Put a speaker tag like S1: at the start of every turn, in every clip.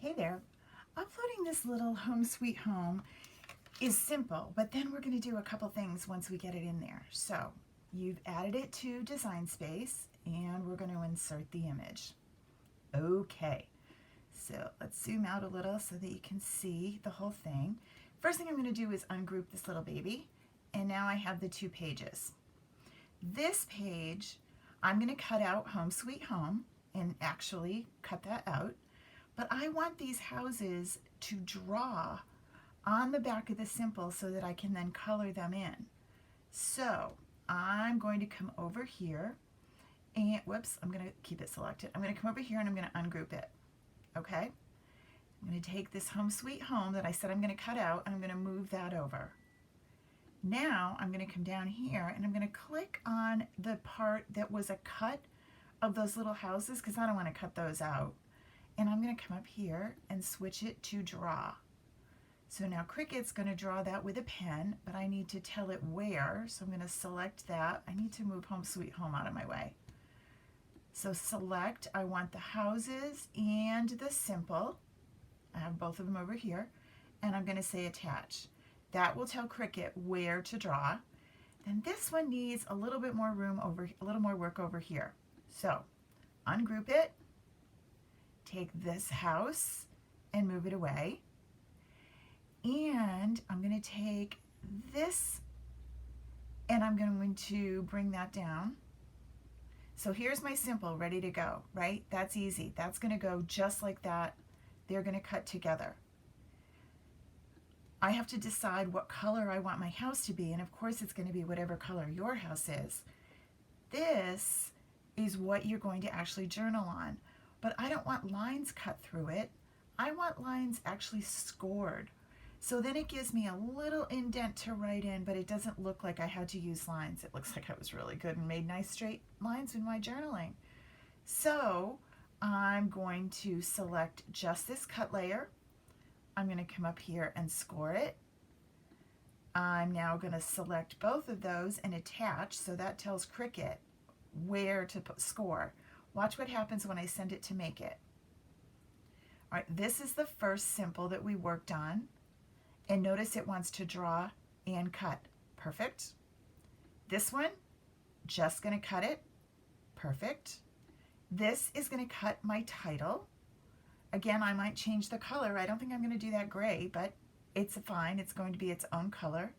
S1: Hey there. Uploading this little home sweet home is simple, but then we're going to do a couple things once we get it in there. So you've added it to Design Space and we're going to insert the image. Okay, so let's zoom out a little so that you can see the whole thing. First thing I'm going to do is ungroup this little baby, and now I have the two pages. This page, I'm going to cut out Home Sweet Home and actually cut that out. But I want these houses to draw on the back of the Simple so that I can then color them in. So I'm going to come over here and, whoops, I'm going to keep it selected. I'm going to come over here and I'm going to ungroup it. Okay? I'm going to take this Home Sweet Home that I said I'm going to cut out and I'm going to move that over. Now I'm going to come down here and I'm going to click on the part that was a cut of those little houses because I don't want to cut those out. And I'm going to come up here and switch it to draw. So now Cricut's going to draw that with a pen, but I need to tell it where. So I'm going to select that. I need to move Home Sweet Home out of my way. So select, I want the houses and the Simple. I have both of them over here. And I'm going to say attach. That will tell Cricut where to draw. Then this one needs a little bit more room over, a little more work over here. So ungroup it. Take this house and move it away. And I'm going to take this and I'm going to bring that down. So here's my Simple ready to go, right? That's easy. That's going to go just like that. They're going to cut together. I have to decide what color I want my house to be, and of course it's going to be whatever color your house is. This is what you're going to actually journal on. But I don't want lines cut through it. I want lines actually scored. So then it gives me a little indent to write in, but it doesn't look like I had to use lines. It looks like I was really good and made nice straight lines in my journaling. So I'm going to select just this cut layer. I'm going to come up here and score it. I'm now going to select both of those and attach, so that tells Cricut where to score. Watch what happens when I send it to make it. All right, this is the first Simple that we worked on. And notice it wants to draw and cut. Perfect. This one, just going to cut it. Perfect. This is going to cut my title. Again, I might change the color. I don't think I'm going to do that gray, but it's fine. It's going to be its own color.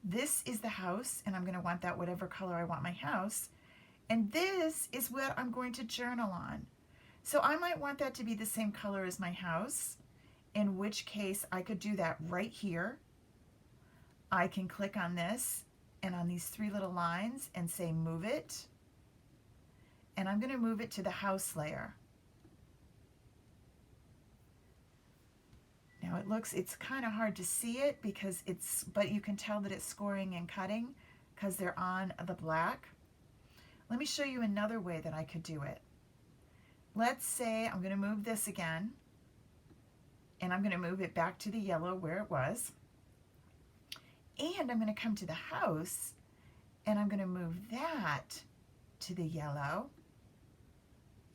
S1: This is the house, and I'm going to want that whatever color I want my house. And this is what I'm going to journal on. So I might want that to be the same color as my house, in which case I could do that right here. I can click on this and on these three little lines and say move it. And I'm going to move it to the house layer. Now it's kind of hard to see it because but you can tell that it's scoring and cutting because they're on the black. Let me show you another way that I could do it. Let's say I'm going to move this again, and I'm going to move it back to the yellow where it was. And I'm going to come to the house, and I'm going to move that to the yellow.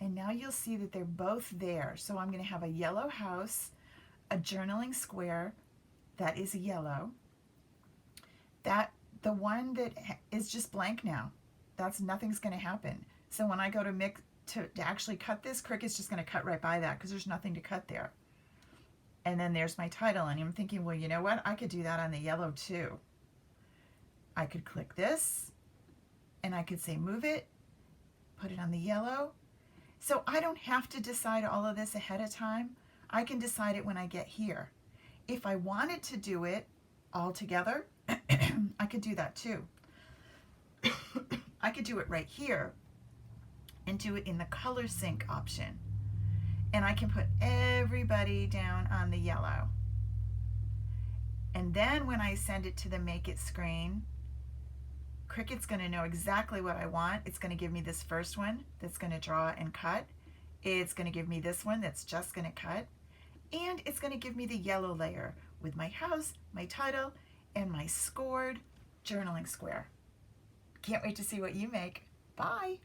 S1: And now you'll see that they're both there. So I'm going to have a yellow house, a journaling square that is yellow. The one that is just blank now. Nothing's going to happen. So when I go to actually cut this, Cricut's just going to cut right by that because there's nothing to cut there. And then there's my title, and I'm thinking, well, you know what? I could do that on the yellow too. I could click this, and I could say move it, put it on the yellow. So I don't have to decide all of this ahead of time. I can decide it when I get here. If I wanted to do it all together, I could do that too. I could do it right here and do it in the color sync option. And I can put everybody down on the yellow. And then when I send it to the make it screen, Cricut's going to know exactly what I want. It's going to give me this first one that's going to draw and cut. It's going to give me this one that's just going to cut. And it's going to give me the yellow layer with my house, my title, and my scored journaling square. Can't wait to see what you make. Bye.